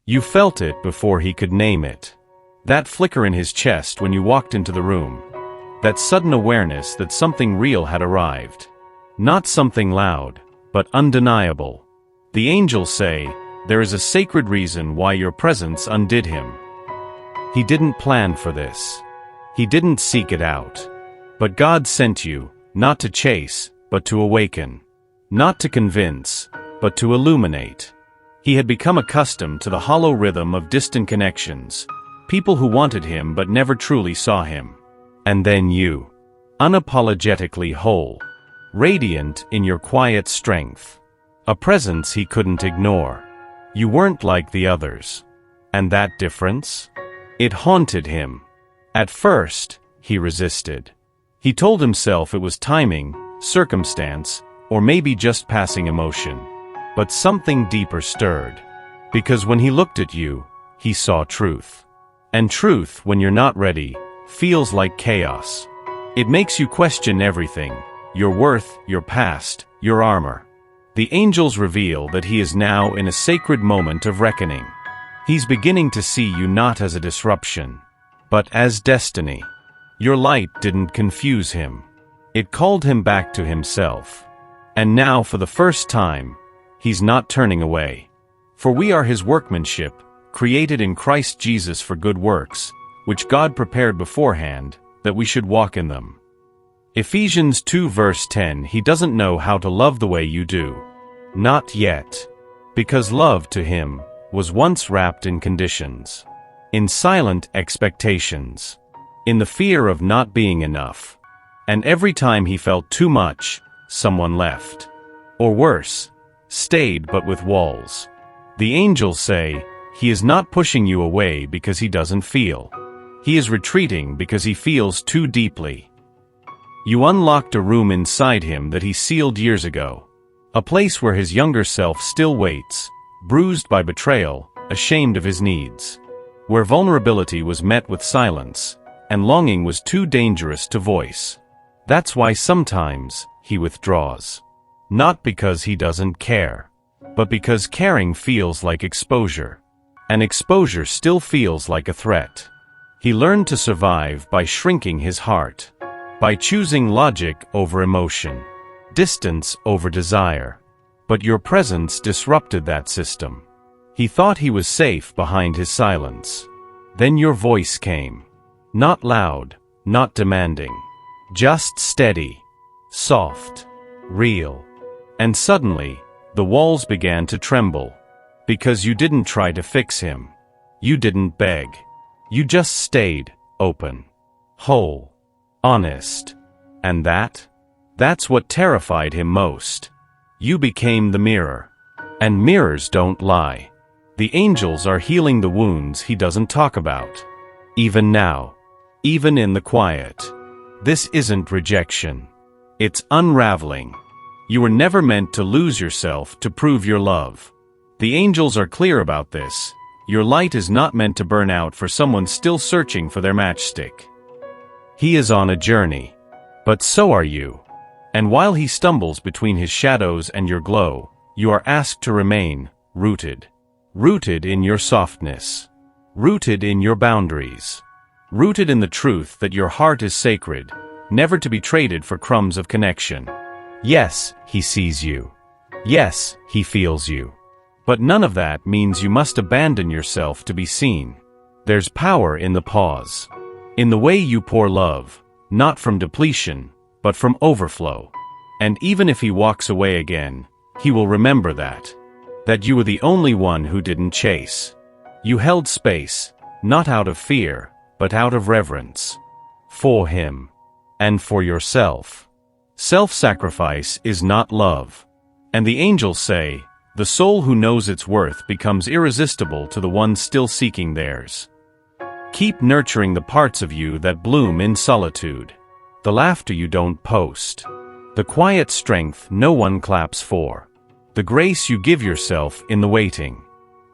You felt it before he could name it. That flicker in his chest when you walked into the room. That sudden awareness that something real had arrived. Not something loud, but undeniable. The angels say, there is a sacred reason why your presence undid him. He didn't plan for this. He didn't seek it out. But God sent you, not to chase, but to awaken. Not to convince, but to illuminate. He had become accustomed to the hollow rhythm of distant connections, people who wanted him but never truly saw him. And then you. Unapologetically whole. Radiant in your quiet strength. A presence he couldn't ignore. You weren't like the others. And that difference? It haunted him. At first, he resisted. He told himself it was timing, circumstance, or maybe just passing emotion. But something deeper stirred. Because when he looked at you, he saw truth. And truth, when you're not ready, feels like chaos. It makes you question everything, your worth, your past, your armor. The angels reveal that he is now in a sacred moment of reckoning. He's beginning to see you not as a disruption, but as destiny. Your light didn't confuse him. It called him back to himself. And now, for the first time, he's not turning away. For we are his workmanship, created in Christ Jesus for good works, which God prepared beforehand, that we should walk in them. Ephesians 2 verse 10. He doesn't know how to love the way you do. Not yet. Because love to him was once wrapped in conditions. In silent expectations. In the fear of not being enough. And every time he felt too much, someone left. Or worse, stayed but with walls. The angels say, he is not pushing you away because he doesn't feel. He is retreating because he feels too deeply. You unlocked a room inside him that he sealed years ago. A place where his younger self still waits, bruised by betrayal, ashamed of his needs. Where vulnerability was met with silence, and longing was too dangerous to voice. That's why sometimes he withdraws. Not because he doesn't care, but because caring feels like exposure. And exposure still feels like a threat. He learned to survive by shrinking his heart, by choosing logic over emotion, distance over desire. But your presence disrupted that system. He thought he was safe behind his silence. Then your voice came. Not loud, not demanding. Just steady, soft, real. And suddenly, the walls began to tremble. Because you didn't try to fix him. You didn't beg. You just stayed, open, whole, honest. And that's what terrified him most. You became the mirror. And mirrors don't lie. The angels are healing the wounds he doesn't talk about. Even now. Even in the quiet. This isn't rejection. It's unraveling. You were never meant to lose yourself to prove your love. The angels are clear about this. Your light is not meant to burn out for someone still searching for their matchstick. He is on a journey. But so are you. And while he stumbles between his shadows and your glow, you are asked to remain rooted. Rooted in your softness. Rooted in your boundaries. Rooted in the truth that your heart is sacred, never to be traded for crumbs of connection. Yes, he sees you. Yes, he feels you. But none of that means you must abandon yourself to be seen. There's power in the pause. In the way you pour love, not from depletion, but from overflow. And even if he walks away again, he will remember that you were the only one who didn't chase. You held space, not out of fear, but out of reverence. For him. And for yourself. Self-sacrifice is not love. And the angels say, the soul who knows its worth becomes irresistible to the ones still seeking theirs. Keep nurturing the parts of you that bloom in solitude. The laughter you don't post. The quiet strength no one claps for. The grace you give yourself in the waiting.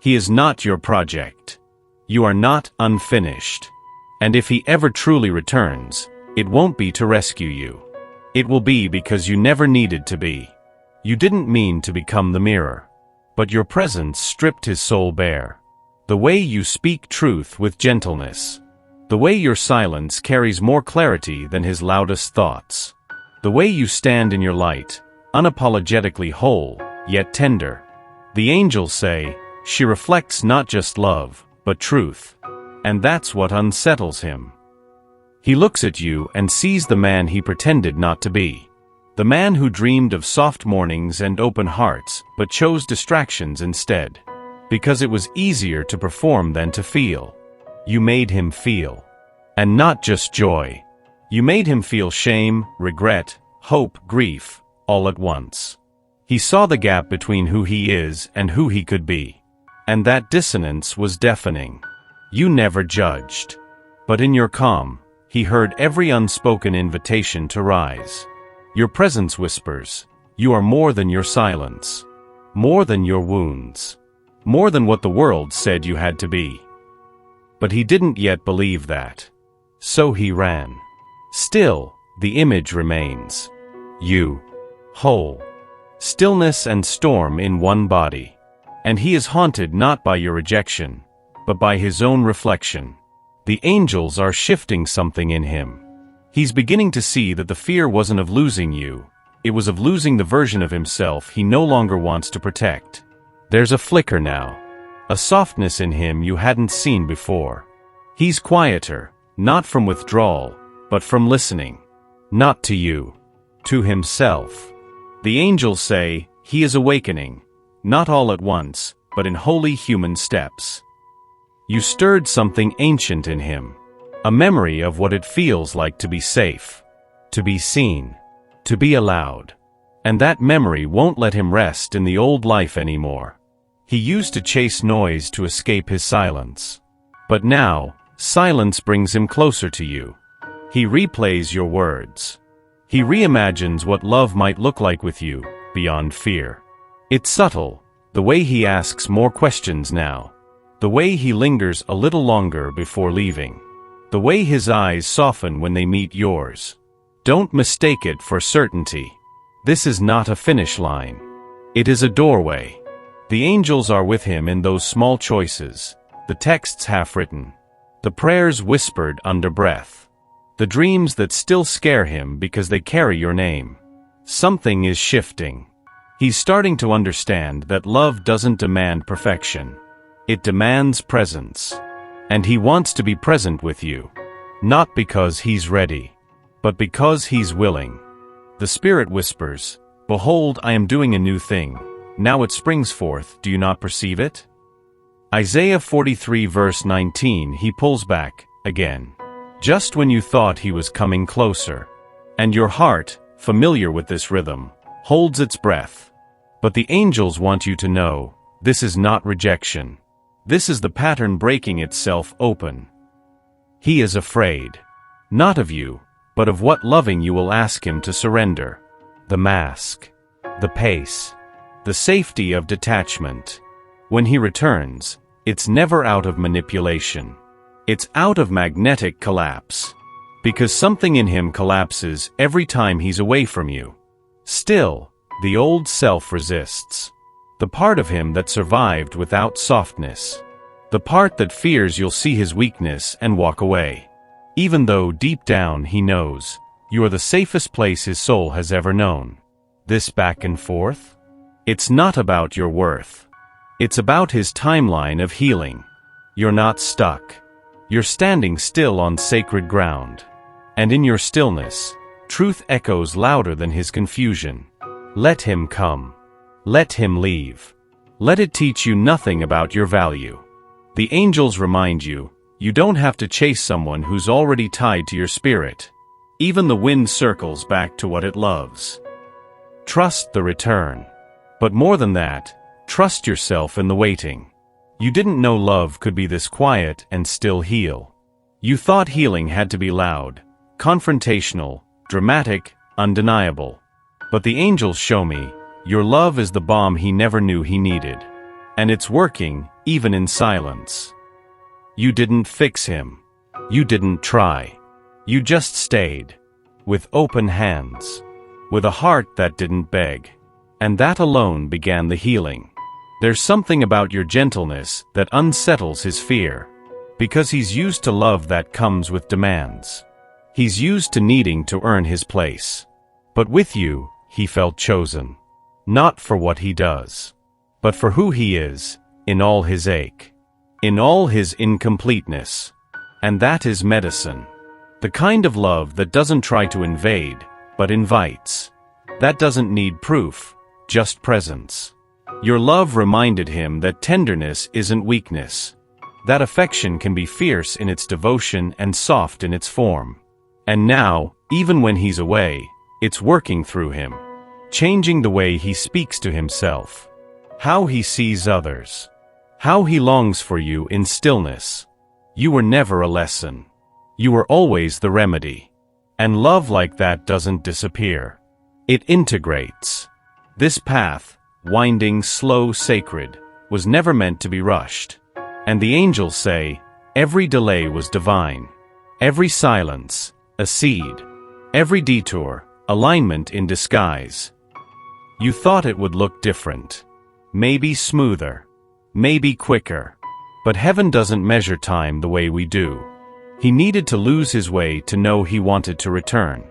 He is not your project. You are not unfinished. And if he ever truly returns, it won't be to rescue you. It will be because you never needed to be. You didn't mean to become the mirror. But your presence stripped his soul bare. The way you speak truth with gentleness. The way your silence carries more clarity than his loudest thoughts. The way you stand in your light, unapologetically whole, yet tender. The angels say, she reflects not just love, but truth. And that's what unsettles him. He looks at you and sees the man he pretended not to be. The man who dreamed of soft mornings and open hearts, but chose distractions instead. Because it was easier to perform than to feel. You made him feel. And not just joy. You made him feel shame, regret, hope, grief, all at once. He saw the gap between who he is and who he could be. And that dissonance was deafening. You never judged. But in your calm, he heard every unspoken invitation to rise. Your presence whispers, you are more than your silence. More than your wounds. More than what the world said you had to be. But he didn't yet believe that. So he ran. Still, the image remains. You. Whole. Stillness and storm in one body. And he is haunted not by your rejection, but by his own reflection. The angels are shifting something in him. He's beginning to see that the fear wasn't of losing you, it was of losing the version of himself he no longer wants to protect. There's a flicker now. A softness in him you hadn't seen before. He's quieter, not from withdrawal, but from listening. Not to you. To himself. The angels say, he is awakening, not all at once, but in holy human steps. You stirred something ancient in him. A memory of what it feels like to be safe. To be seen. To be allowed. And that memory won't let him rest in the old life anymore. He used to chase noise to escape his silence. But now, silence brings him closer to you. He replays your words. He reimagines what love might look like with you, beyond fear. It's subtle, the way he asks more questions now. The way he lingers a little longer before leaving. The way his eyes soften when they meet yours. Don't mistake it for certainty. This is not a finish line. It is a doorway. The angels are with him in those small choices, the texts half-written, the prayers whispered under breath, the dreams that still scare him because they carry your name. Something is shifting. He's starting to understand that love doesn't demand perfection. It demands presence. And he wants to be present with you. Not because he's ready, but because he's willing. The Spirit whispers, behold, I am doing a new thing. Now it springs forth, do you not perceive it? Isaiah 43 verse 19, he pulls back, again. Just when you thought he was coming closer. And your heart, familiar with this rhythm, holds its breath. But the angels want you to know, this is not rejection. This is the pattern breaking itself open. He is afraid. Not of you, but of what loving you will ask him to surrender. The mask. The pace. The safety of detachment. When he returns, it's never out of manipulation. It's out of magnetic collapse. Because something in him collapses every time he's away from you. Still, the old self resists. The part of him that survived without softness. The part that fears you'll see his weakness and walk away. Even though deep down he knows, you are the safest place his soul has ever known. This back and forth? It's not about your worth. It's about his timeline of healing. You're not stuck. You're standing still on sacred ground. And in your stillness, truth echoes louder than his confusion. Let him come. Let him leave. Let it teach you nothing about your value. The angels remind you, you don't have to chase someone who's already tied to your spirit. Even the wind circles back to what it loves. Trust the return. But more than that, trust yourself in the waiting. You didn't know love could be this quiet and still heal. You thought healing had to be loud, confrontational, dramatic, undeniable. But the angels show me, your love is the balm he never knew he needed. And it's working, even in silence. You didn't fix him. You didn't try. You just stayed. With open hands. With a heart that didn't beg. And that alone began the healing. There's something about your gentleness that unsettles his fear. Because he's used to love that comes with demands. He's used to needing to earn his place. But with you, he felt chosen. Not for what he does, but for who he is, in all his ache. In all his incompleteness. And that is medicine. The kind of love that doesn't try to invade, but invites. That doesn't need proof, just presence. Your love reminded him that tenderness isn't weakness. That affection can be fierce in its devotion and soft in its form. And now, even when he's away, it's working through him. Changing the way he speaks to himself. How he sees others. How he longs for you in stillness. You were never a lesson. You were always the remedy. And love like that doesn't disappear. It integrates. This path, winding, slow, sacred, was never meant to be rushed. And the angels say, every delay was divine. Every silence, a seed. Every detour, alignment in disguise. You thought it would look different. Maybe smoother. Maybe quicker. But heaven doesn't measure time the way we do. He needed to lose his way to know he wanted to return.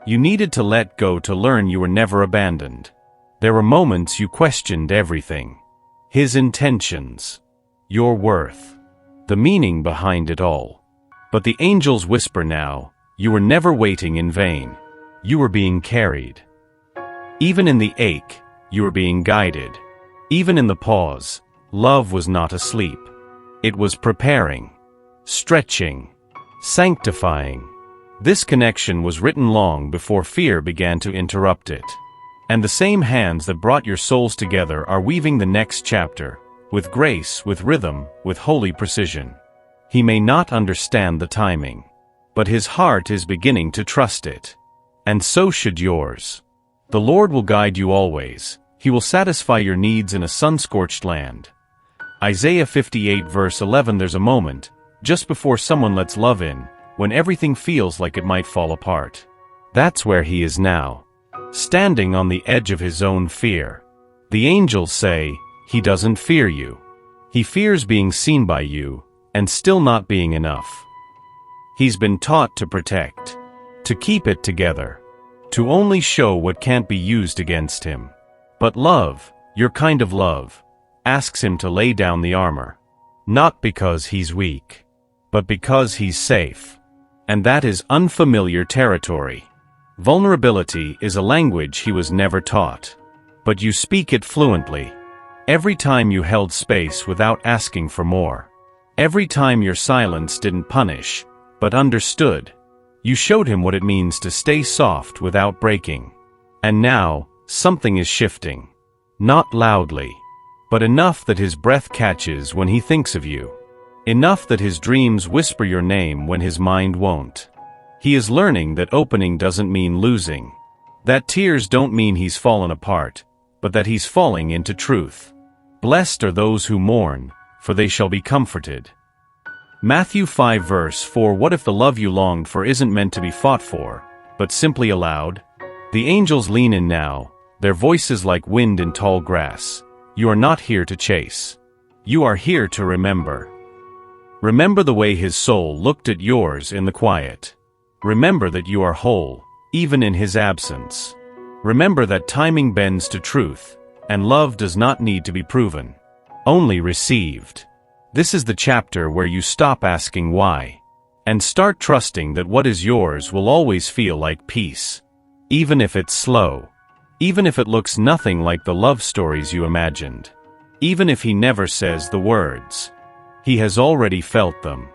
You needed to let go to learn you were never abandoned. There were moments you questioned everything. His intentions. Your worth. The meaning behind it all. But the angels whisper now, you were never waiting in vain. You were being carried. Even in the ache, you were being guided. Even in the pause, love was not asleep. It was preparing. Stretching. Sanctifying. This connection was written long before fear began to interrupt it. And the same hands that brought your souls together are weaving the next chapter. With grace, with rhythm, with holy precision. He may not understand the timing, but his heart is beginning to trust it. And so should yours. The Lord will guide you always. He will satisfy your needs in a sun-scorched land. Isaiah 58 verse 11. There's a moment, just before someone lets love in, when everything feels like it might fall apart. That's where he is now. Standing on the edge of his own fear. The angels say, he doesn't fear you. He fears being seen by you, and still not being enough. He's been taught to protect, to keep it together, to only show what can't be used against him. But love, your kind of love, asks him to lay down the armor. Not because he's weak, but because he's safe. And that is unfamiliar territory. Vulnerability is a language he was never taught. But you speak it fluently. Every time you held space without asking for more. Every time your silence didn't punish, but understood. You showed him what it means to stay soft without breaking. And now, something is shifting. Not loudly, but enough that his breath catches when he thinks of you. Enough that his dreams whisper your name when his mind won't. He is learning that opening doesn't mean losing. That tears don't mean he's fallen apart, but that he's falling into truth. Blessed are those who mourn, for they shall be comforted. Matthew 5 verse 4. What if the love you longed for isn't meant to be fought for, but simply allowed? The angels lean in now, their voices like wind in tall grass. You are not here to chase. You are here to remember. Remember the way his soul looked at yours in the quiet. Remember that you are whole, even in his absence. Remember that timing bends to truth, and love does not need to be proven. Only received. This is the chapter where you stop asking why, and start trusting that what is yours will always feel like peace. Even if it's slow. Even if it looks nothing like the love stories you imagined. Even if he never says the words. He has already felt them.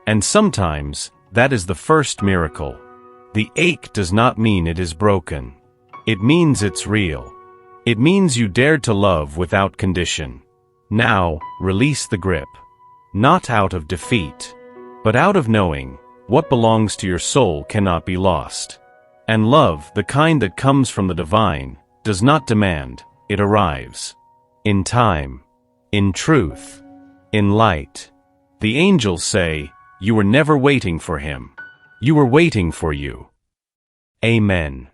And sometimes, that is the first miracle. The ache does not mean it is broken. It means it's real. It means you dared to love without condition. Now, release the grip. Not out of defeat, but out of knowing, what belongs to your soul cannot be lost. And love, the kind that comes from the divine, does not demand, it arrives. In time. In truth. In light. The angels say, you were never waiting for him. You were waiting for you. Amen.